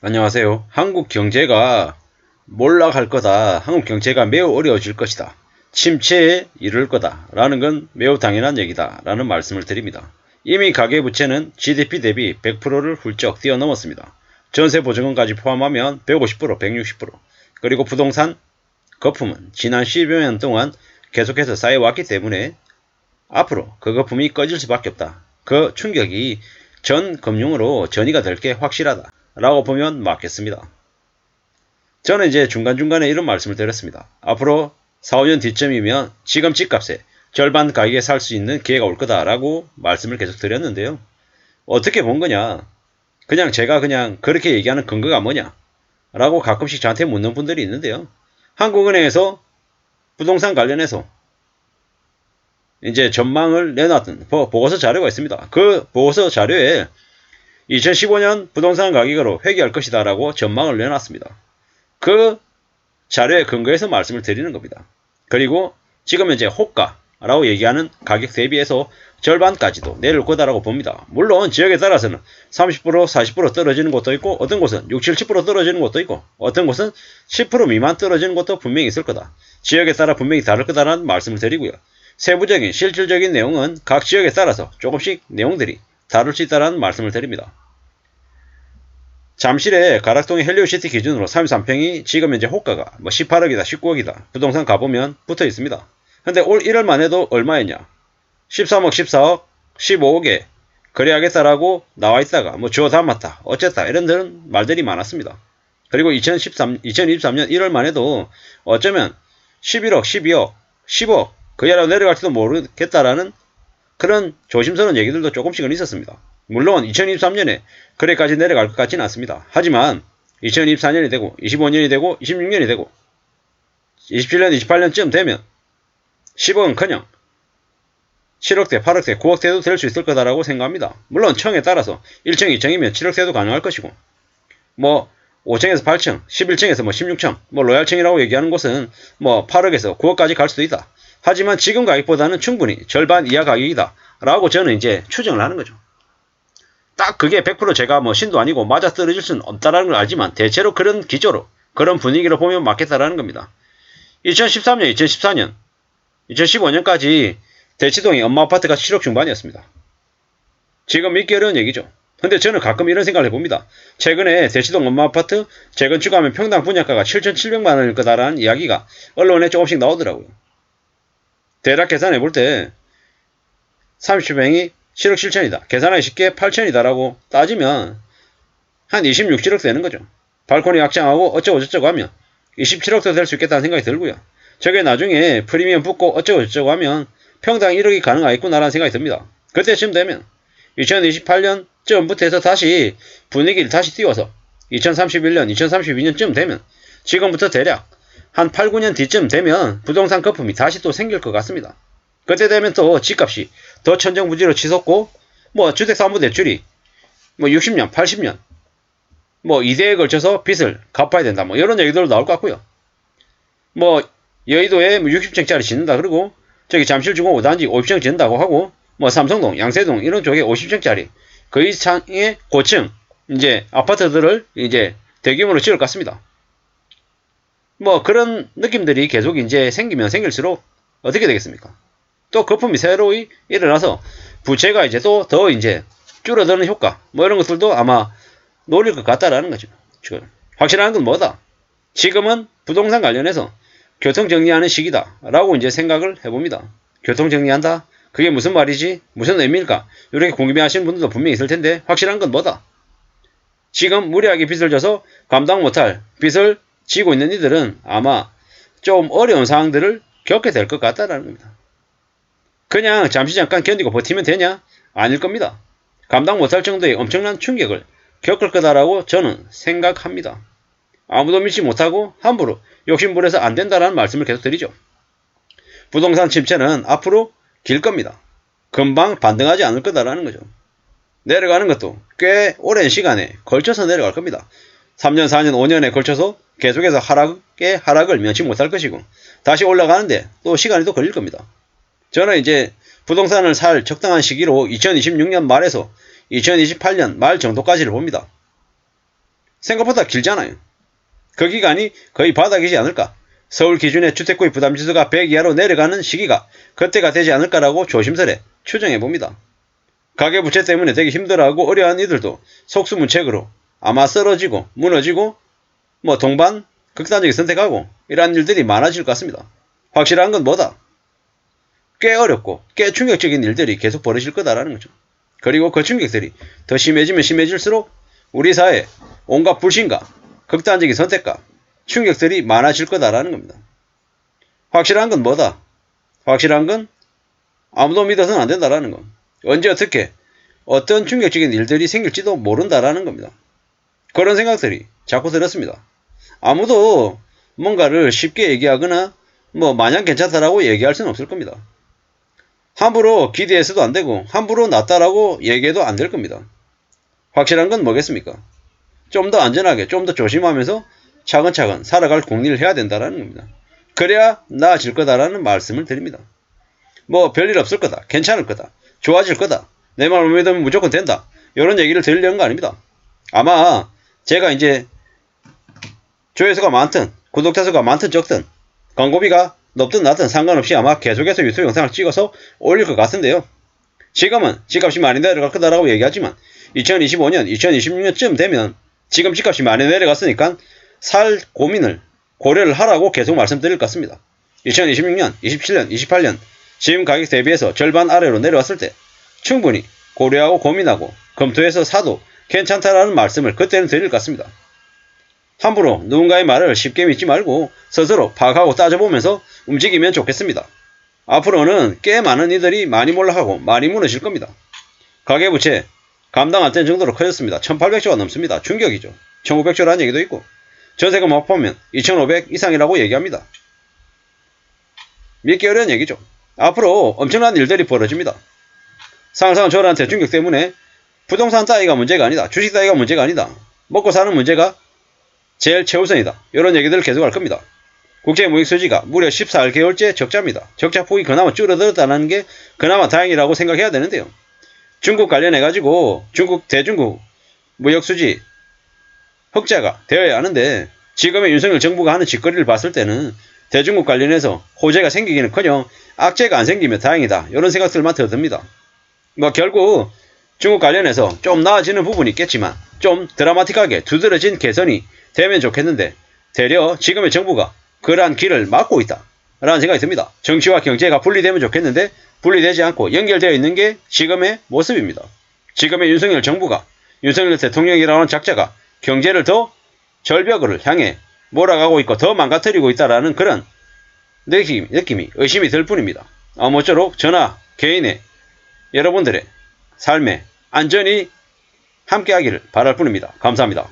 안녕하세요. 한국 경제가 몰락할 거다. 한국 경제가 매우 어려워질 것이다. 침체에 이를 거다. 라는 건 매우 당연한 얘기다. 라는 말씀을 드립니다. 이미 가계부채는 GDP 대비 100%를 훌쩍 뛰어넘었습니다. 전세보증금까지 포함하면 150%, 160%. 그리고 부동산 거품은 지난 10여 년 동안 계속해서 쌓여왔기 때문에 앞으로 그 거품이 꺼질 수밖에 없다. 그 충격이 전 금융으로 전이가 될 게 확실하다. 라고 보면 맞겠습니다. 저는 이제 중간중간에 이런 말씀을 드렸습니다. 앞으로 4, 5년 뒤쯤이면 지금 집값에 절반 가격에 살 수 있는 기회가 올 거다라고 말씀을 계속 드렸는데요. 어떻게 본 거냐? 그냥 제가 그냥 그렇게 얘기하는 근거가 뭐냐? 라고 가끔씩 저한테 묻는 분들이 있는데요. 한국은행에서 부동산 관련해서 이제 전망을 내놨던 보고서 자료가 있습니다. 그 보고서 자료에 2015년 부동산 가격으로 회귀할 것이다 라고 전망을 내놨습니다. 그 자료에 근거해서 말씀을 드리는 겁니다. 그리고 지금 현재 호가라고 얘기하는 가격 대비해서 절반까지도 내릴 거다라고 봅니다. 물론 지역에 따라서는 30%, 40% 떨어지는 곳도 있고 어떤 곳은 60, 70% 떨어지는 곳도 있고 어떤 곳은 10% 미만 떨어지는 곳도 분명히 있을 거다. 지역에 따라 분명히 다를 거다라는 말씀을 드리고요. 세부적인 실질적인 내용은 각 지역에 따라서 조금씩 내용들이 다를 수 있다는 말씀을 드립니다. 잠실의 가락동의 헬리오시티 기준으로 33평이 지금 현재 호가가 18억이다 19억이다 부동산 가보면 붙어 있습니다. 근데 올 1월만 해도 얼마였냐? 13억 14억 15억에 거래하겠다라고 나와 있다가 주워 담았다 어쨌다 이런 말들이 많았습니다. 그리고 2023년 1월만 해도 어쩌면 11억 12억 10억 그 이하로 내려갈지도 모르겠다라는 그런 조심스러운 얘기들도 조금씩은 있었습니다. 물론 2023년에 그래까지 내려갈 것 같지는 않습니다. 하지만 2024년이 되고 25년이 되고 26년이 되고 27년 28년쯤 되면 10억은커녕 7억대 8억대 9억대도 될 수 있을 거다라고 생각합니다. 물론 층에 따라서 1층 2층이면 7억대도 가능할 것이고 5층에서 8층 11층에서 16층 로얄층이라고 얘기하는 곳은 8억에서 9억까지 갈 수도 있다. 하지만 지금 가격보다는 충분히 절반 이하 가격이다 라고 저는 이제 추정을 하는 거죠. 딱 그게 100% 제가 신도 아니고 맞아떨어질 수는 없다라는 걸 알지만 대체로 그런 기조로 그런 분위기로 보면 맞겠다라는 겁니다. 2013년 2014년 2015년까지 대치동의 엄마 아파트가 7억 중반이었습니다. 지금 믿기 어려운 얘기죠. 근데 저는 가끔 이런 생각을 해봅니다. 최근에 대치동 엄마 아파트 재건축하면 평당 분양가가 7,700만원일 거다라는 이야기가 언론에 조금씩 나오더라고요. 대략 계산해볼 때 30평이 7억 7천이다. 계산하기 쉽게 8천이다라고 따지면 한 26, 7억 되는 거죠. 발코니 확장하고 어쩌고 저쩌고 하면 27억도 될 수 있겠다는 생각이 들고요. 저게 나중에 프리미엄 붙고 어쩌고 저쩌고 하면 평당 1억이 가능하겠구나라는 생각이 듭니다. 그때쯤 되면 2028년쯤부터 해서 다시 분위기를 다시 띄워서 2031년, 2032년쯤 되면 지금부터 대략 한 8, 9년 뒤쯤 되면 부동산 거품이 다시 또 생길 것 같습니다. 그때 되면 또 집값이 더 천정부지로 치솟고 주택담보대출이 60년, 80년 2대에 걸쳐서 빚을 갚아야 된다 이런 얘기들 나올 것 같고요. 여의도에 60층짜리 짓는다 그러고 저기 잠실중공 5단지 50층 짓는다고 하고 삼성동, 양세동 이런 쪽에 50층짜리 그 이상의 고층 이제 아파트들을 이제 대규모로 지을 것 같습니다. 그런 느낌들이 계속 이제 생기면 생길수록 어떻게 되겠습니까? 또 거품이 새로이 일어나서 부채가 이제 또 더 이제 줄어드는 효과 이런 것들도 아마 노릴 것 같다라는 거죠. 확실한 건 뭐다? 지금은 부동산 관련해서 교통정리하는 시기다 라고 이제 생각을 해봅니다. 교통정리한다? 그게 무슨 말이지? 무슨 의미일까? 이렇게 궁금해하시는 분들도 분명히 있을 텐데 확실한 건 뭐다? 지금 무리하게 빚을 져서 감당 못할 빚을 지고 있는 이들은 아마 좀 어려운 상황들을 겪게 될 것 같다라는 겁니다. 그냥 잠시 잠깐 견디고 버티면 되냐? 아닐 겁니다. 감당 못할 정도의 엄청난 충격을 겪을 거다라고 저는 생각합니다. 아무도 믿지 못하고 함부로 욕심부려서 안 된다라는 말씀을 계속 드리죠. 부동산 침체는 앞으로 길 겁니다. 금방 반등하지 않을 거다라는 거죠. 내려가는 것도 꽤 오랜 시간에 걸쳐서 내려갈 겁니다. 3년, 4년, 5년에 걸쳐서 계속해서 하락을 면치 못할 것이고 다시 올라가는데 또 시간이 또 걸릴 겁니다. 저는 이제 부동산을 살 적당한 시기로 2026년 말에서 2028년 말 정도까지를 봅니다. 생각보다 길잖아요. 그 기간이 거의 바닥이지 않을까. 서울 기준의 주택구입 부담지수가 100 이하로 내려가는 시기가 그때가 되지 않을까라고 조심스레 추정해봅니다. 가계부채 때문에 되게 힘들어하고 어려워하는 이들도 속수무책으로 아마 쓰러지고 무너지고 동반 극단적인 선택하고 이러한 일들이 많아질 것 같습니다. 확실한 건 뭐다? 꽤 어렵고 꽤 충격적인 일들이 계속 벌어질 거다라는 거죠. 그리고 그 충격들이 더 심해지면 심해질수록 우리 사회에 온갖 불신과 극단적인 선택과 충격들이 많아질 거다라는 겁니다. 확실한 건 뭐다? 확실한 건 아무도 믿어서는 안 된다라는 거. 언제 어떻게 어떤 충격적인 일들이 생길지도 모른다라는 겁니다. 그런 생각들이 자꾸 들었습니다. 아무도 뭔가를 쉽게 얘기하거나 마냥 괜찮다라고 얘기할 수는 없을 겁니다. 함부로 기대해서도 안 되고 함부로 낫다라고 얘기해도 안 될 겁니다. 확실한 건 뭐겠습니까? 좀 더 안전하게 좀 더 조심하면서 차근차근 살아갈 공리를 해야 된다라는 겁니다. 그래야 나아질 거다라는 말씀을 드립니다. 별일 없을 거다. 괜찮을 거다. 좋아질 거다. 내 말 믿으면 무조건 된다. 이런 얘기를 드리려는 거 아닙니다. 아마 제가 이제 조회수가 많든 구독자 수가 많든 적든 광고비가 높든 낮든 상관없이 아마 계속해서 유튜브 영상을 찍어서 올릴 것 같은데요. 지금은 집값이 많이 내려갈 거다라고 얘기하지만 2025년, 2026년쯤 되면 지금 집값이 많이 내려갔으니까 살 고민을 고려를 하라고 계속 말씀드릴 것 같습니다. 2026년, 27년, 28년 지금 가격 대비해서 절반 아래로 내려왔을 때 충분히 고려하고 고민하고 검토해서 사도 괜찮다라는 말씀을 그때는 드릴 것 같습니다. 함부로 누군가의 말을 쉽게 믿지 말고 스스로 파악하고 따져보면서 움직이면 좋겠습니다. 앞으로는 꽤 많은 이들이 많이 몰락하고 많이 무너질 겁니다. 가계부채 감당 안 되는 정도로 커졌습니다. 1800조가 넘습니다. 충격이죠. 1900조라는 얘기도 있고 전세금 합하면 2500 이상이라고 얘기합니다. 믿기 어려운 얘기죠. 앞으로 엄청난 일들이 벌어집니다. 상상은 저한테 충격 때문에 부동산 따위가 문제가 아니다. 주식 따위가 문제가 아니다. 먹고 사는 문제가 제일 최우선이다. 이런 얘기들을 계속 할 겁니다. 국제무역수지가 무려 14개월째 적자입니다. 적자폭이 그나마 줄어들었다는 게 그나마 다행이라고 생각해야 되는데요. 중국 관련해가지고 대중국 무역수지 흑자가 되어야 하는데 지금의 윤석열 정부가 하는 짓거리를 봤을 때는 대중국 관련해서 호재가 생기기는커녕 악재가 안 생기면 다행이다. 이런 생각들만 더 듭니다. 결국 중국 관련해서 좀 나아지는 부분이 있겠지만 좀 드라마틱하게 두드러진 개선이 되면 좋겠는데 되려 지금의 정부가 그러한 길을 막고 있다 라는 생각이 듭니다. 정치와 경제가 분리되면 좋겠는데 분리되지 않고 연결되어 있는 게 지금의 모습입니다. 지금의 윤석열 정부가 윤석열 대통령이라는 작자가 경제를 더 절벽을 향해 몰아가고 있고 더 망가뜨리고 있다라는 그런 느낌이 의심이 들 뿐입니다. 아무쪼록 저나 개인의 여러분들의 삶에 안전히 함께하기를 바랄 뿐입니다. 감사합니다.